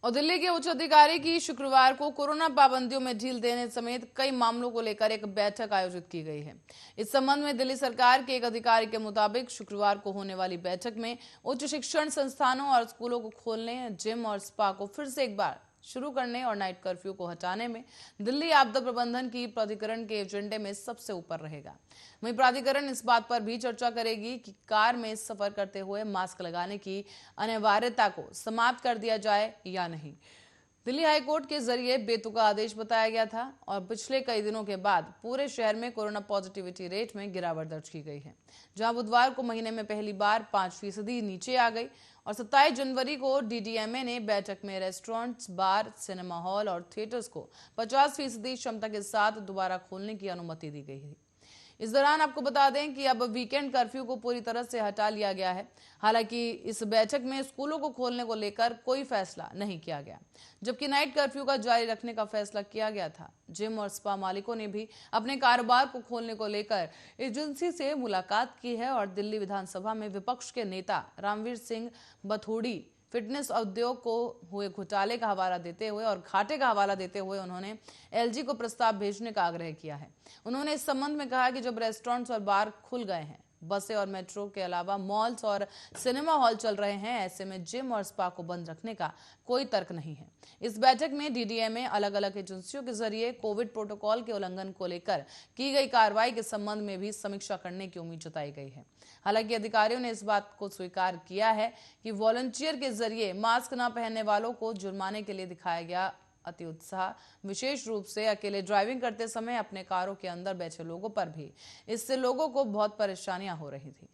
और दिल्ली के उच्च अधिकारी की शुक्रवार को कोरोना पाबंदियों में ढील देने समेत कई मामलों को लेकर एक बैठक आयोजित की गई है। इस संबंध में दिल्ली सरकार के एक अधिकारी के मुताबिक शुक्रवार को होने वाली बैठक में उच्च शिक्षण संस्थानों और स्कूलों को खोलने, जिम और स्पा को फिर से एक बार शुरू करने और नाइट कर्फ्यू को हटाने में दिल्ली आपदा प्रबंधन की प्राधिकरण के एजेंडे में सबसे ऊपर रहेगा। वहीं प्राधिकरण इस बात पर भी चर्चा करेगी कि कार में सफर करते हुए मास्क लगाने की अनिवार्यता को समाप्त कर दिया जाए या नहीं। दिल्ली हाईकोर्ट के जरिए बेतुका आदेश बताया गया था और पिछले कई दिनों के बाद पूरे शहर में कोरोना पॉजिटिविटी रेट में गिरावट दर्ज की गई है, जहां बुधवार को महीने में पहली बार 5% नीचे आ गई और 27 जनवरी को डीडीएमए ने बैठक में रेस्टोरेंट्स, बार, सिनेमा हॉल और थिएटर्स को 50% क्षमता के साथ दोबारा खोलने की अनुमति दी गई है। इस दौरान आपको बता दें कि अब वीकेंड कर्फ्यू को पूरी तरह से हटा लिया गया है। हालांकि इस बैठक में स्कूलों को खोलने को लेकर कोई फैसला नहीं किया गया, जबकि नाइट कर्फ्यू का जारी रखने का फैसला किया गया था। जिम और स्पा मालिकों ने भी अपने कारोबार को खोलने को लेकर एजेंसी से मुलाकात की है और दिल्ली विधानसभा में विपक्ष के नेता रामवीर सिंह बथोड़ी फिटनेस उद्योग को हुए घोटाले का हवाला देते हुए और घाटे का हवाला देते हुए उन्होंने एलजी को प्रस्ताव भेजने का आग्रह किया है। उन्होंने इस संबंध में कहा कि जब रेस्टोरेंट्स और बार खुल गए हैं, बसें और मेट्रो के अलावा मॉल्स और सिनेमा हॉल चल रहे हैं, ऐसे में जिम और स्पा को बंद रखने का कोई तर्क नहीं है। इस बैठक में डीडीएमए अलग अलग एजेंसियों के जरिए कोविड प्रोटोकॉल के उल्लंघन को लेकर की गई कार्रवाई के संबंध में भी समीक्षा करने की उम्मीद जताई गई है। हालांकि अधिकारियों ने इस बात को स्वीकार किया है कि वॉलंटियर के जरिए मास्क न पहनने वालों को जुर्माने के लिए दिखाया गया अति उत्साह, विशेष रूप से अकेले ड्राइविंग करते समय अपने कारों के अंदर बैठे लोगों पर भी, इससे लोगों को बहुत परेशानियां हो रही थी।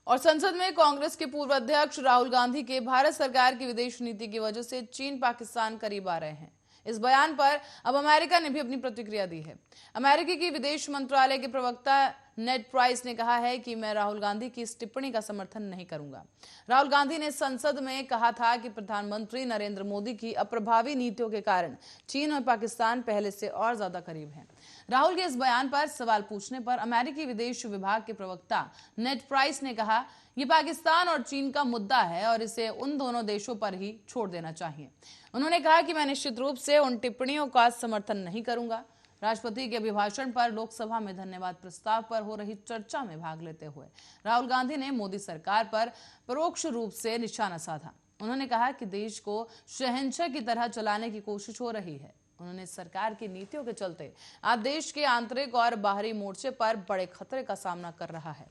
और संसद में कांग्रेस के पूर्व अध्यक्ष राहुल गांधी के भारत सरकार की विदेश नीति की वजह से चीन पाकिस्तान करीब आ रहे हैं। इस बयान पर अब अमेरिका ने भी अपनी प्रतिक्रिया दी है। अमेरिकी की विदेश मंत्रालय के प्रवक्ता नेड प्राइस ने कहा है कि मैं राहुल गांधी की इस टिप्पणी का समर्थन नहीं करूंगा। राहुल गांधी ने संसद में कहा था कि प्रधानमंत्री नरेंद्र मोदी की अप्रभावी नीतियों के कारण चीन और पाकिस्तान पहले से और ज्यादा करीब हैं। राहुल के इस बयान पर सवाल पूछने पर अमेरिकी विदेश विभाग के प्रवक्ता नेड प्राइस ने कहा, ये पाकिस्तान और चीन का मुद्दा है और इसे उन दोनों देशों पर ही छोड़ देना चाहिए। उन्होंने कहा कि मैं निश्चित रूप से उन टिप्पणियों का समर्थन नहीं करूंगा। राष्ट्रपति के अभिभाषण पर लोकसभा में धन्यवाद प्रस्ताव पर हो रही चर्चा में भाग लेते हुए राहुल गांधी ने मोदी सरकार पर परोक्ष रूप से निशाना साधा। उन्होंने कहा कि देश को शहंशाह की तरह चलाने की कोशिश हो रही है। उन्होंने सरकार की नीतियों के चलते आज देश के आंतरिक और बाहरी मोर्चे पर बड़े खतरे का सामना कर रहा है।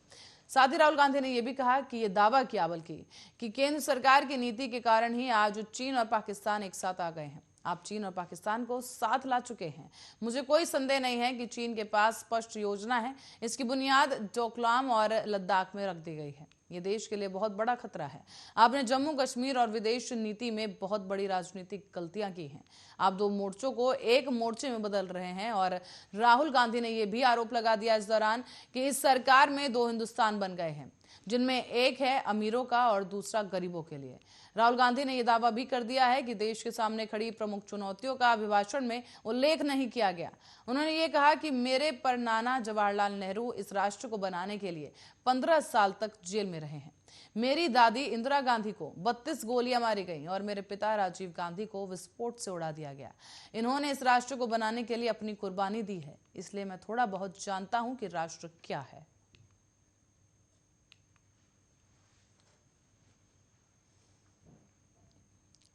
साथ ही राहुल गांधी ने यह भी कहा कि यह दावा किया बल्कि कि केंद्र सरकार की नीति के कारण ही आज चीन और पाकिस्तान एक साथ आ गए हैं। आप चीन और पाकिस्तान को साथ ला चुके हैं। मुझे कोई संदेह नहीं है कि चीन के पास स्पष्ट योजना है। इसकी बुनियाद डोकलाम और लद्दाख में रख दी गई है। ये देश के लिए बहुत बड़ा खतरा है। आपने जम्मू कश्मीर और विदेश नीति में बहुत बड़ी राजनीतिक गलतियां की हैं। आप दो मोर्चों को एक मोर्चे में बदल रहे हैं। और राहुल गांधी ने यह भी आरोप लगा दिया इस दौरान कि इस सरकार में दो हिंदुस्तान बन गए हैं, जिनमें एक है अमीरों का और दूसरा गरीबों के लिए। राहुल गांधी ने यह दावा भी कर दिया है कि देश के सामने खड़ी प्रमुख चुनौतियों का अभिभाषण में उल्लेख नहीं किया गया। उन्होंने ये कहा कि मेरे पर नाना जवाहरलाल नेहरू इस राष्ट्र को बनाने के लिए 15 साल तक जेल में रहे हैं। मेरी दादी इंदिरा गांधी को 32 गोलियां मारी गईं और मेरे पिता राजीव गांधी को विस्फोट से उड़ा दिया गया। इन्होंने इस राष्ट्र को बनाने के लिए अपनी कुर्बानी दी है, इसलिए मैं थोड़ा बहुत जानता हूं कि राष्ट्र क्या है।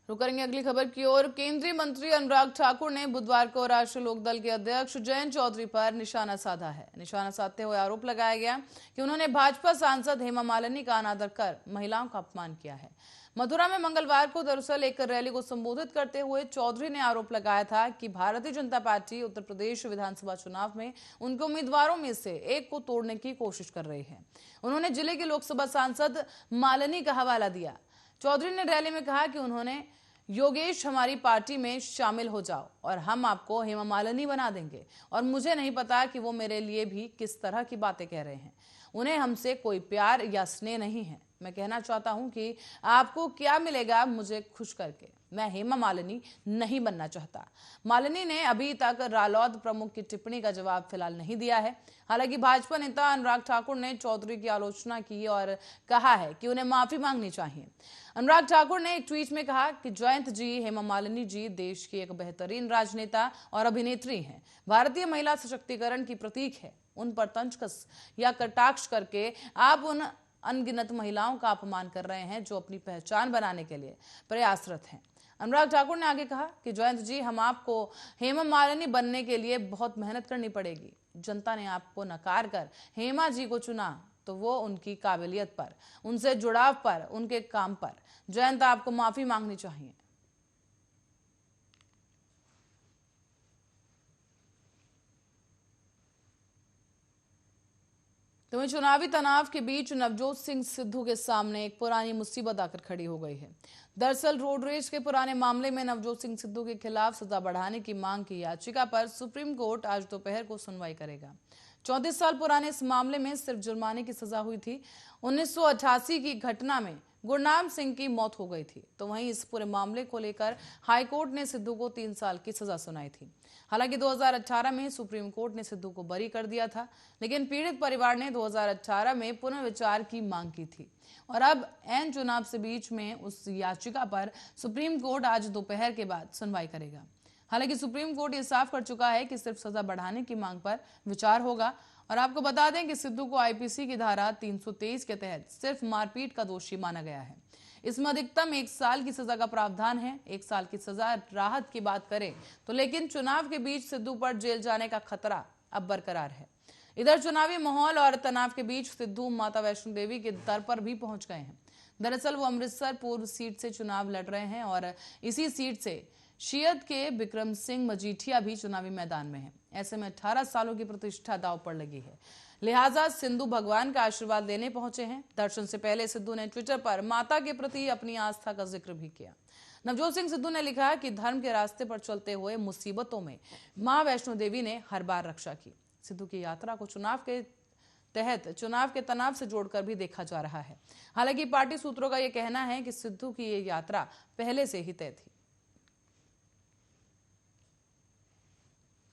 रुक करेंगे अगली खबर की ओर। केंद्रीय मंत्री अनुराग ठाकुर ने बुधवार को राष्ट्रीय लोकदल के अध्यक्ष जयंत चौधरी पर निशाना साधा है। निशाना साधते हुए आरोप लगाया गया कि उन्होंने भाजपा सांसद हेमा मालिनी का अनादर कर महिलाओं का अपमान किया है। मथुरा में मंगलवार को दरअसल एक रैली को संबोधित करते हुए चौधरी ने आरोप लगाया था कि भारतीय जनता पार्टी उत्तर प्रदेश विधानसभा चुनाव में उनके उम्मीदवारों में से एक को तोड़ने की कोशिश कर रही है। उन्होंने जिले के लोकसभा सांसद मालिनी का हवाला दिया। चौधरी ने रैली में कहा कि उन्होंने योगेश हमारी पार्टी में शामिल हो जाओ और हम आपको हेमा मालिनी बना देंगे, और मुझे नहीं पता कि वो मेरे लिए भी किस तरह की बातें कह रहे हैं। उन्हें हमसे कोई प्यार या स्नेह नहीं है। मैं कहना चाहता हूं कि आपको क्या मिलेगा मुझे खुश करके। मैं हेमा मालिनी नहीं बनना चाहता। मालिनी ने अभी तक रालोद प्रमुख की टिप्पणी का जवाब फिलहाल नहीं दिया है। हालांकि भाजपा नेता अनुराग ठाकुर ने चौधरी की आलोचना की और कहा है कि उन्हें माफी मांगनी चाहिए। अनुराग ठाकुर ने एक ट्वीट में कहा कि जयंत जी, हेमा मालिनी जी देश की एक बेहतरीन राजनेता और अभिनेत्री हैं, भारतीय महिला सशक्तिकरण की प्रतीक है। उन पर तंज या कटाक्ष करके आप उन अनगिनत महिलाओं का अपमान कर रहे हैं जो अपनी पहचान बनाने के लिए प्रयासरत हैं। अनुराग ठाकुर ने आगे कहा कि जयंत जी, हम आपको हेमा मालिनी बनने के लिए बहुत मेहनत करनी पड़ेगी। जनता ने आपको नकार कर हेमा जी को चुना तो वो उनकी काबिलियत पर, उनसे जुड़ाव पर, उनके काम पर। जयंत, आपको माफी मांगनी चाहिए। तो वहीं चुनावी तनाव के बीच नवजोत सिंह सिद्धू के सामने एक पुरानी मुसीबत आकर खड़ी हो गई है। दरअसल रोड रेज के पुराने मामले में नवजोत सिंह सिद्धू के खिलाफ सजा बढ़ाने की मांग की याचिका पर सुप्रीम कोर्ट आज दोपहर को सुनवाई करेगा। 34 साल पुराने इस मामले में सिर्फ जुर्माने की सजा हुई थी। 1988 की घटना में गुरनाम सिंह की मौत हो गई थी। तो वहीं इस पूरे मामले को लेकर हाईकोर्ट ने सिद्धू को 3 साल की सजा सुनाई थी। हालांकि 2018 में सुप्रीम कोर्ट ने सिद्धू को बरी कर दिया था, लेकिन पीड़ित परिवार ने 2018 में पुनर्विचार की मांग की थी और अब एन चुनाव से बीच में उस याचिका पर सुप्रीम कोर्ट आज दोपहर के बाद सुनवाई करेगा। हालांकि सुप्रीम कोर्ट ये साफ कर चुका है कि सिर्फ सजा बढ़ाने की मांग पर विचार होगा। और आपको बता दें कि सिद्धू को आईपीसी की धारा 323 के तहत सिर्फ मारपीट का दोषी माना गया है। इसमें अधिकतम 1 साल की सजा का प्रावधान है। 1 साल की सजा राहत की बात करें तो लेकिन चुनाव के बीच सिद्धू पर जेल जाने का खतरा अब बरकरार है। इधर चुनावी माहौल और तनाव के बीच सिद्धू माता वैष्णो देवी के दर पर भी पहुंच गए हैं। दरअसल वो अमृतसर पूर्व सीट से चुनाव लड़ रहे हैं और इसी सीट से शियत के बिक्रम सिंह मजीठिया भी चुनावी मैदान में हैं। ऐसे में 18 सालों की प्रतिष्ठा दांव पर लगी है, लिहाजा सिद्धू भगवान का आशीर्वाद लेने पहुंचे हैं। दर्शन से पहले सिद्धू ने ट्विटर पर माता के प्रति अपनी आस्था का जिक्र भी किया। नवजोत सिंह सिद्धू ने लिखा कि धर्म के रास्ते पर चलते हुए मुसीबतों में मां वैष्णो देवी ने हर बार रक्षा की। सिद्धू की यात्रा को चुनाव के तनाव से जोड़कर भी देखा जा रहा है। हालांकि पार्टी सूत्रों का यह कहना है कि सिद्धू की ये यात्रा पहले से ही तय थी।